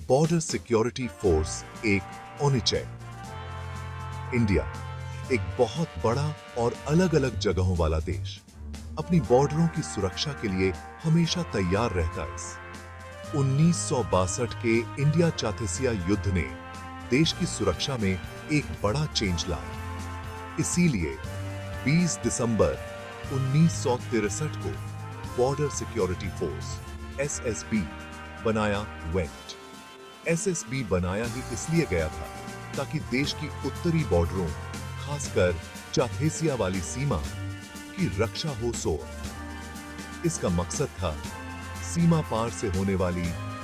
Border security force एक ओनिचेक। India एक बहुत बड़ा और अलग-अलग जगहों वाला देश अपनी बॉर्डरों की सुरक्षा के लिए हमेशा तैयार रहता है। 1962 के इंडिया चाथेसिया युद्ध ने देश की सुरक्षा में एक बड़ा चेंज लाया। इसीलिए 20 दिसंबर 1963 को बॉर्डर सिक्योरिटी फोर्स एसएसबी बनाया वेंट। एसएसबी बनाया ही इसलिए गया था ताकि देश की उत्तरी बॉर्डरों, खासकर चाथेसिया वाली सीमा की रक्षा हो सो। इसका मकसद था सीमा पार से होने वाली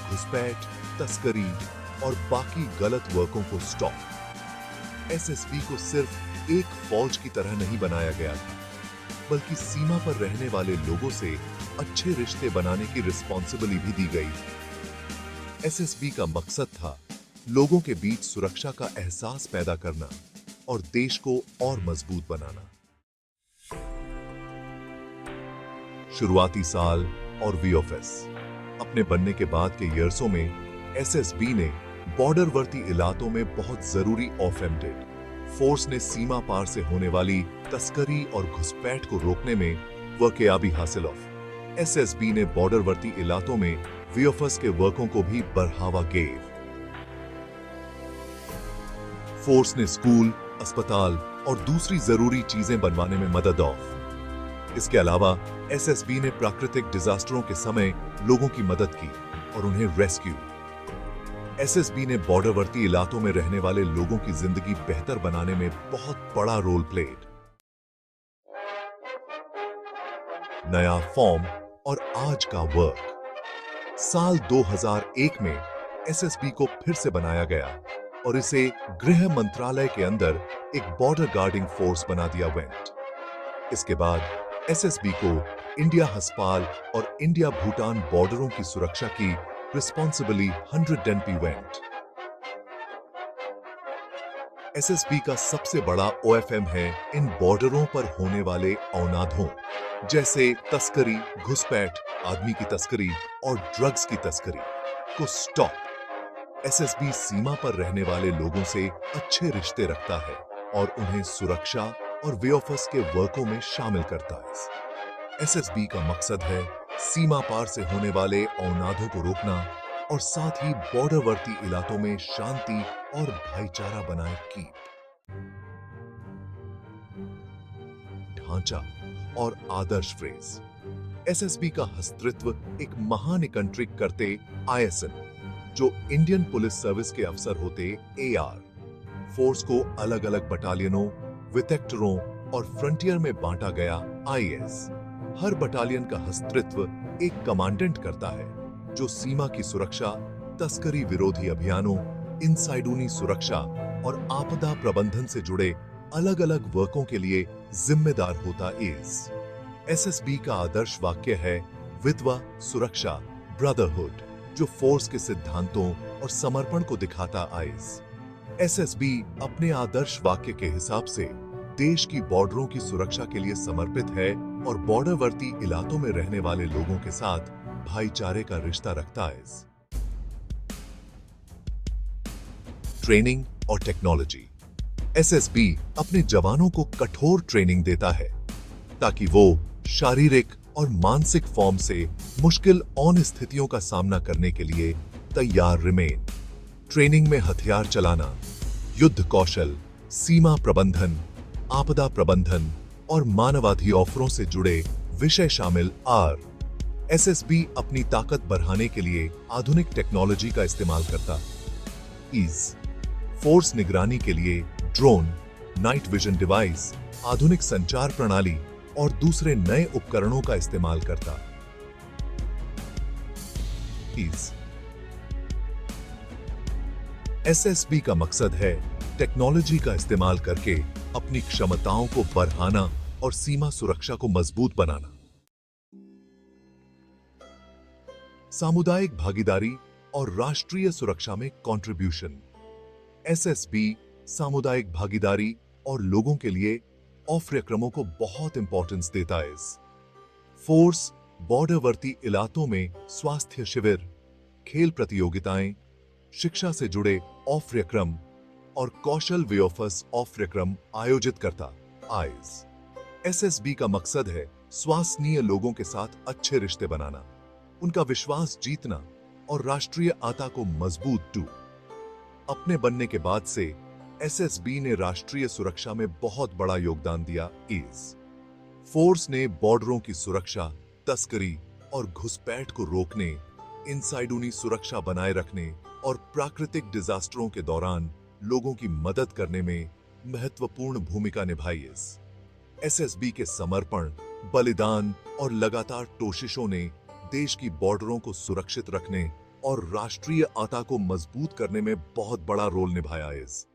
घुसपैठ, तस्करी और बाकी गलत वर्कों को स्टॉप। एसएसबी को सिर्फ एक फौज की तरह नहीं बनाया गया था, बल्कि सीमा पर रहने वाले लोगों से अच्छे रिश्ते बनाने की रिस्पॉन्सिबिलिटी भी दी गई। एसएसबी का मकसद था लोगों के बीच सुरक्षा का एहसास पैदा करना और देश को और मजबूत बनाना। शुरुआती साल और वीओएफएस अपने बनने के बाद के ईयर्सों में एसएसबी ने बॉर्डरवर्ती इलाकों में बहुत जरूरी ऑफेंडेड फोर्स ने सीमा पार से होने वाली तस्करी और घुसपैठ को रोकने में वर्कयाबी हासिल ऑफ। एसएसबी ने बॉर्डरवर्ती इलाकों में वीओएफएस के वर्कों को भी बढ़ावा गेव। फोर्स ने स्कूल, अस्पताल और दूसरी जरूरी चीजें बनवाने में मदद ऑफ। इसके अलावा एसएसबी ने प्राकृतिक डिजास्टरों के समय लोगों की मदद की और उन्हें रेस्क्यू। एसएसबी ने बॉर्डरवर्ती इलाकों में रहने वाले लोगों की जिंदगी बेहतर बनाने में बहुत बड़ा रोल प्लेड। नया फॉर्म और आज का वर्क। साल 2001 में एसएसबी को फिर से बनाया गया और इसे गृह मंत्रालय के अंदर एक बॉर्डर गार्डिंग फोर्स बना दिया वेंट। इसके बाद एसएसबी को इंडिया हस्पाल और इंडिया भूटान बॉर्डरों की सुरक्षा की रिस्पॉन्सिबिलिटी 100 एनपी वेंट। एसएसबी का सबसे बड़ा ओएफएम है इन बॉर्डरों पर होने वाले अवनाधों जैसे तस्करी, घुसपैठ, आदमी की तस्करी और ड्रग्स की तस्करी को स्टॉप। एसएसबी सीमा पर रहने वाले लोगों से अच्छे रिश्ते रखता है और उन्हें सुरक्षा और वीओएफएस के वर्कों में शामिल करता है। एसएसबी का मकसद है सीमा पार से होने वाले अवनाधों को रोकना और साथ ही बॉर्डरवर्ती इलाकों में शांति और भाईचारा बनाए कीप। ढांचा और आदर्श फ्रेज। एसएसबी का अस्तित्व एक महानियंत्रित करते आईएसएन, जो इंडियन पुलिस सर्विस के अफसर होते एआर, फोर्स को अलग अलग बटालियनों, विटेक्टरों और फ्रंटियर में बांटा गया आईएस। हर बटालियन का अस्तित्व एक कमांडेंट करता है जो सीमा की सुरक्षा, तस्करी विरोधी अभियानों, इनसाइडूनी सुरक्षा और आपदा प्रबंधन से जुड़े अलग अलग वर्कों के लिए जिम्मेदार होता इस। एसएसबी का आदर्श वाक्य है विधवा सुरक्षा ब्रदरहुड, जो फोर्स के सिद्धांतों और समर्पण को दिखाता आइस। एसएसबी अपने आदर्श वाक्य के हिसाब से देश की बॉर्डरों की सुरक्षा के लिए समर्पित है और बॉर्डरवर्ती इलाकों में रहने वाले लोगों के साथ भाईचारे का रिश्ता रखता है। ट्रेनिंग और टेक्नोलॉजी। एसएसबी अपने जवानों को कठोर ट्रेनिंग देता है ताकि वो शारीरिक और मानसिक फॉर्म से मुश्किल औन स्थितियों का सामना करने के लिए तैयार रिमेन। ट्रेनिंग में हथियार चलाना, युद्ध कौशल, सीमा प्रबंधन, आपदा प्रबंधन और मानवाधिकार ऑफरों से जुड़े विषय शामिल आर। एसएसबी अपनी ताकत बढ़ाने के लिए आधुनिक टेक्नोलॉजी का इस्तेमाल करता। फोर्स निगरानी के लिए ड्रोन, नाइट विजन डिवाइस, आधुनिक संचार प्रणाली और दूसरे नए उपकरणों का इस्तेमाल करता। एसएसबी का मकसद है टेक्नोलॉजी का इस्तेमाल करके अपनी क्षमताओं को बढ़ाना और सीमा सुरक्षा को मजबूत बनाना। सामुदायिक भागीदारी और राष्ट्रीय सुरक्षा में कंट्रीब्यूशन। एसएसबी सामुदायिक भागीदारी और लोगों के लिए कार्यक्रमों को बहुत इंपॉर्टेंस देता है। फोर्स बॉर्डरवर्ती इलाकों में स्वास्थ्य शिविर, खेल प्रतियोगिताएं, शिक्षा से जुड़े ऑफ्यक्रम और कौशल व्योफस ऑफ्यक्रम आयोजित करता। आइज एसएसबी का मकसद है स्वास्थनीय लोगों के साथ अच्छे रिश्ते बनाना, उनका विश्वास जीतना और राष्ट्रीय आता को मजबूत टू। अपने बनने के बाद से एसएसबी ने राष्ट्रीय सुरक्षा में बहुत बड़ा योगदान दिया। इस फोर्स ने बॉर्डरों की सुरक्षा, तस्करी और घुसपैठ को रोकने, इनसाइडूनी सुरक्षा बनाए रखने और प्राकृतिक डिजास्टरों के दौरान लोगों की मदद करने में महत्वपूर्ण भूमिका निभाई। इस एसएसबी के समर्पण, बलिदान और लगातार कोशिशों ने देश की बॉर्डरों को सुरक्षित रखने और राष्ट्रीय आता को मजबूत करने में बहुत बड़ा रोल निभाया। इस